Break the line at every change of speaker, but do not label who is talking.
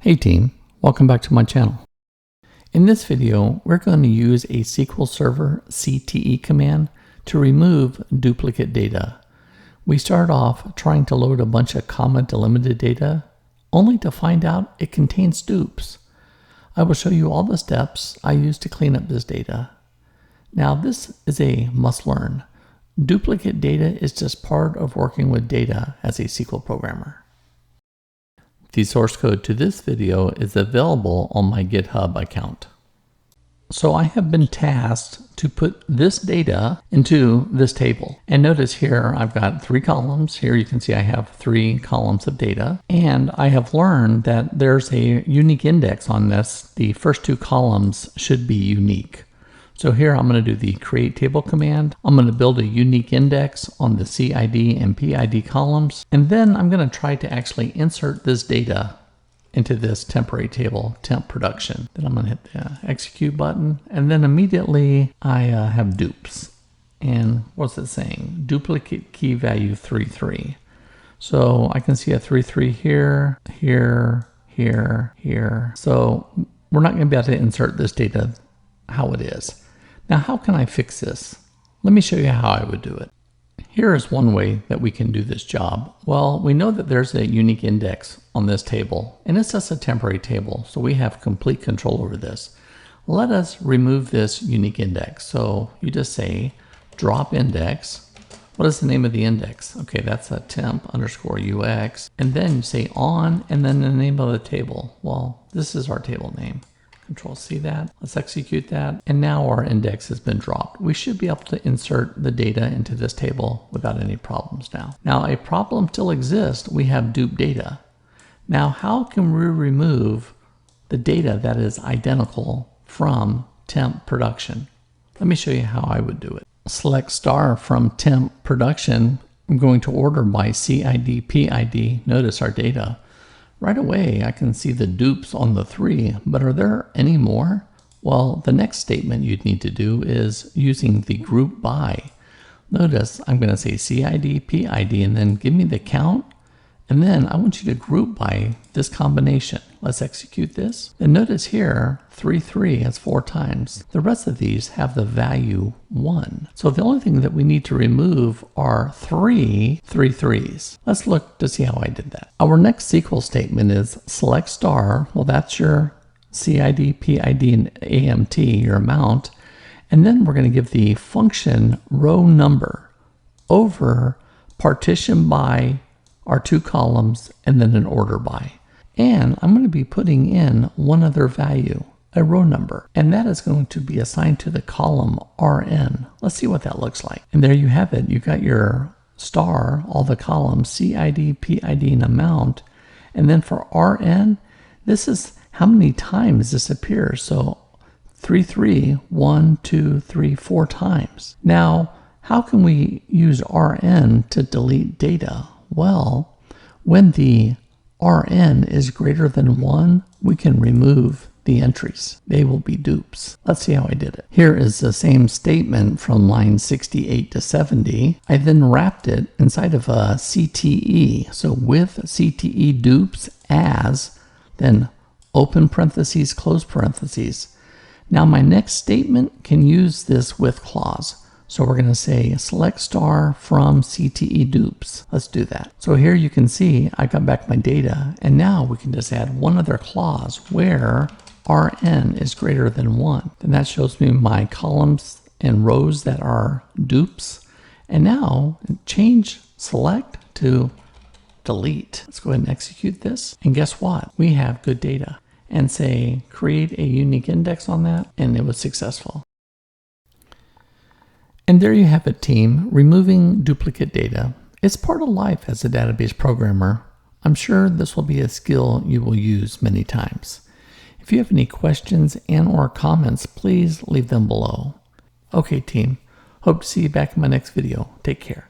Hey team, welcome back to my channel. In this video, we're going to use a SQL Server CTE command to remove duplicate data. We start off trying to load a bunch of comma delimited data, only to find out it contains dupes. I will show you all the steps I use to clean up this data. Now this is a must learn. Duplicate data is just part of working with data as a SQL programmer. The source code to this video is available on my GitHub account. So I have been tasked to put this data into this table. And notice here I've got 3 columns. Here you can see I have 3 columns of data. And I have learned that there's a unique index on this. The first 2 columns should be unique. So here I'm going to do the create table command. I'm going to build a unique index on the CID and PID columns. And then I'm going to try to actually insert this data into this temporary table, temp production. Then I'm going to hit the execute button. And then immediately I have dupes. And what's it saying? Duplicate key value 33. So I can see a 33 here, here, here, here. So we're not going to be able to insert this data how it is. Now, how can I fix this? Let me show you how I would do it. Here is one way that we can do this job. Well, we know that there's a unique index on this table, and it's just a temporary table, so we have complete control over this. Let us remove this unique index. So you just say drop index. What is the name of the index? Okay, that's a temp underscore UX. And then you say on, and then the name of the table. Well, this is our table name. Control C that. Let's execute that. And now our index has been dropped. We should be able to insert the data into this table without any problems now. Now a problem still exists. We have dupe data. Now how can we remove the data that is identical from temp production? Let me show you how I would do it. Select star from temp production. I'm going to order by CID, PID. Notice our data. Right away, I can see the dupes on the 3, but are there any more? Well, the next statement you'd need to do is using the group by. Notice I'm going to say CID, PID, and then give me the count. And then I want you to group by this combination. Let's execute this. And notice here, 3 has 4 times. The rest of these have the value 1. So the only thing that we need to remove are 3 3s. Let's look to see how I did that. Our next SQL statement is select star. Well, that's your CID, PID, and AMT, your amount. And then we're going to give the function row number over partition by our 2 columns and then an order by. And I'm going to be putting in one other value, a row number, and that is going to be assigned to the column RN. Let's see what that looks like. And there you have it. You got your star, all the columns, CID, PID, and amount. And then for RN, this is how many times this appears. So 3, 1, 2, 3, 4 times. Now, how can we use RN to delete data? Well, when the RN is greater than 1, we can remove the entries. They will be dupes. Let's see how I did it. Here is the same statement from line 68 to 70. I then wrapped it inside of a CTE. So with CTE dupes as, then open parentheses, close parentheses. Now my next statement can use this with clause. So we're going to say select star from CTE dupes. Let's do that. So here you can see I got back my data, and now we can just add one other clause where RN is greater than 1. And that shows me my columns and rows that are dupes. And now change select to delete. Let's go ahead and execute this. And guess what? We have good data. And say create a unique index on that, and it was successful. And there you have it, team, removing duplicate data. It's part of life as a database programmer. I'm sure this will be a skill you will use many times. If you have any questions and/or comments, please leave them below. Okay, team, hope to see you back in my next video. Take care.